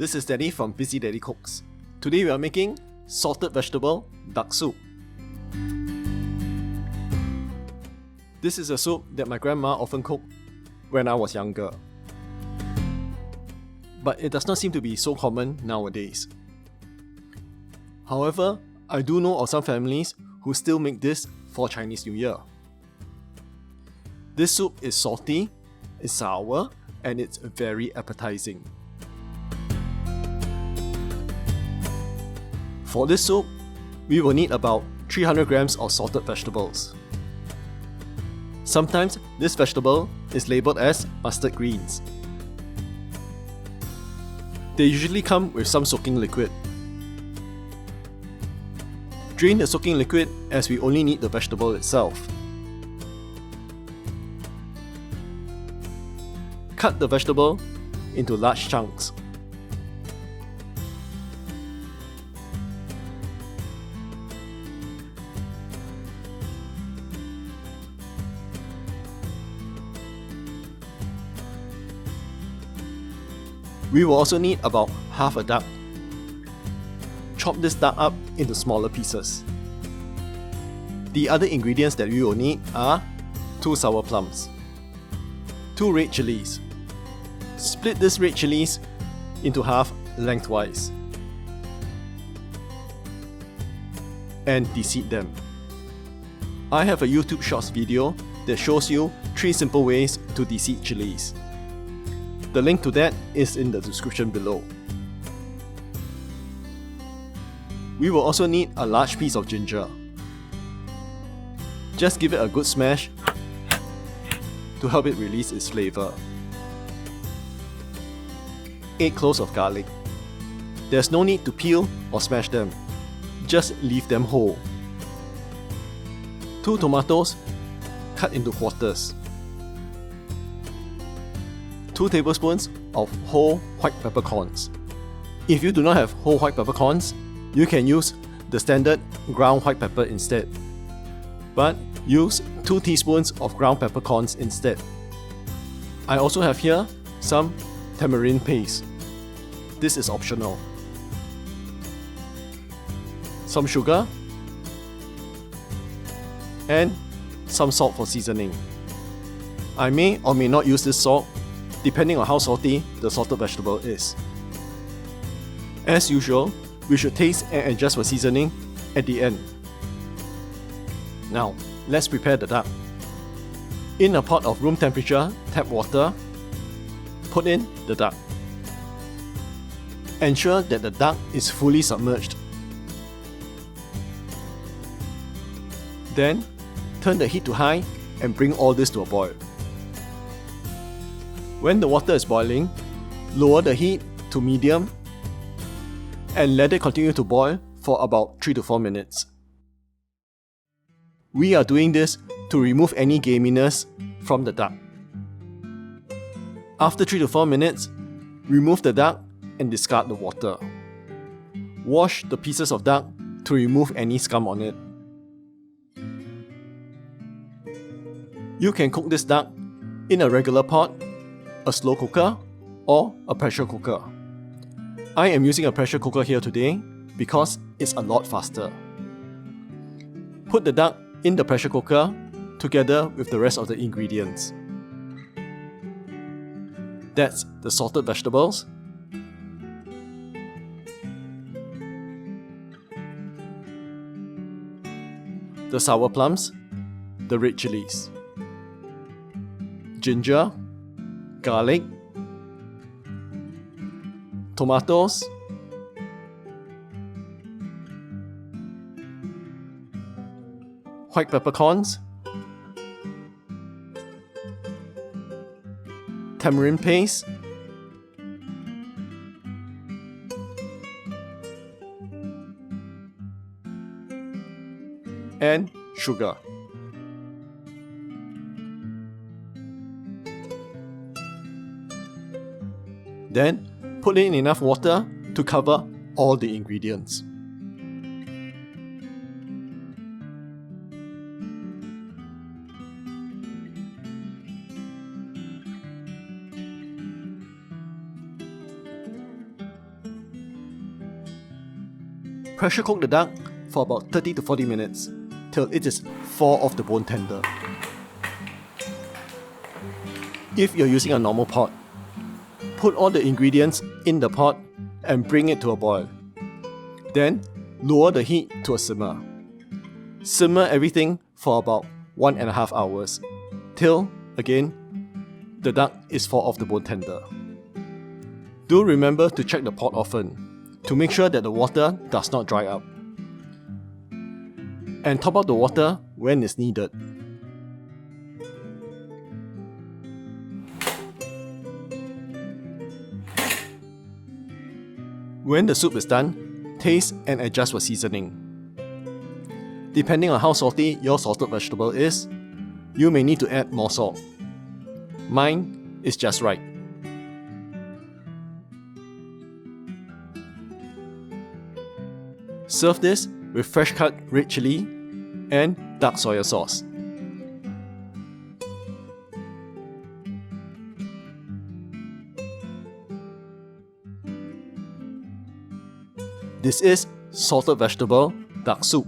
This is Daddy from Busy Daddy Cooks. Today we are making salted vegetable duck soup. This is a soup that my grandma often cooked when I was younger. But it does not seem to be so common nowadays. However, I do know of some families who still make this for Chinese New Year. This soup is salty, it's sour, and it's very appetizing. For this soup, we will need about 300 grams of salted vegetables. Sometimes this vegetable is labeled as mustard greens. They usually come with some soaking liquid. Drain the soaking liquid as we only need the vegetable itself. Cut the vegetable into large chunks. We will also need about half a duck. Chop this duck up into smaller pieces. The other ingredients that we will need are 2 sour plums, 2 red chillies. Split these red chillies into half lengthwise and deseed them. I have a YouTube Shorts video that shows you 3 simple ways to deseed chillies. The link to that is in the description below. We will also need a large piece of ginger. Just give it a good smash to help it release its flavor. 8 cloves of garlic. There's no need to peel or smash them, just leave them whole. 2 tomatoes cut into quarters. 2 tablespoons of whole white peppercorns. If you do not have whole white peppercorns, you can use the standard ground white pepper instead. But use 2 teaspoons of ground peppercorns instead. I also have here some tamarind paste. This is optional. Some sugar and some salt for seasoning. I may or may not use this salt depending on how salty the salted vegetable is. As usual, we should taste and adjust for seasoning at the end. Now, let's prepare the duck. In a pot of room temperature tap water, put in the duck. Ensure that the duck is fully submerged. Then, turn the heat to high and bring all this to a boil. When the water is boiling, lower the heat to medium and let it continue to boil for about 3 to 4 minutes. We are doing this to remove any gaminess from the duck. After 3 to 4 minutes, remove the duck and discard the water. Wash the pieces of duck to remove any scum on it. You can cook this duck in a regular pot, a slow cooker, or a pressure cooker. I am using a pressure cooker here today because it's a lot faster. Put the duck in the pressure cooker together with the rest of the ingredients. That's the salted vegetables, the sour plums, the red chillies, ginger, garlic, tomatoes, white peppercorns, tamarind paste, and sugar. Then, put in enough water to cover all the ingredients. Pressure cook the duck for about 30 to 40 minutes till it is fall off the bone tender. If you're using a normal pot, put all the ingredients in the pot and bring it to a boil. Then lower the heat to a simmer. Simmer everything for about 1.5 hours till, again, the duck is fall off the bone tender. Do remember to check the pot often to make sure that the water does not dry up. And top up the water when it's needed. When the soup is done, taste and adjust for seasoning. Depending on how salty your salted vegetable is, you may need to add more salt. Mine is just right. Serve this with fresh cut red chilli and dark soy sauce. This is salted vegetable duck soup.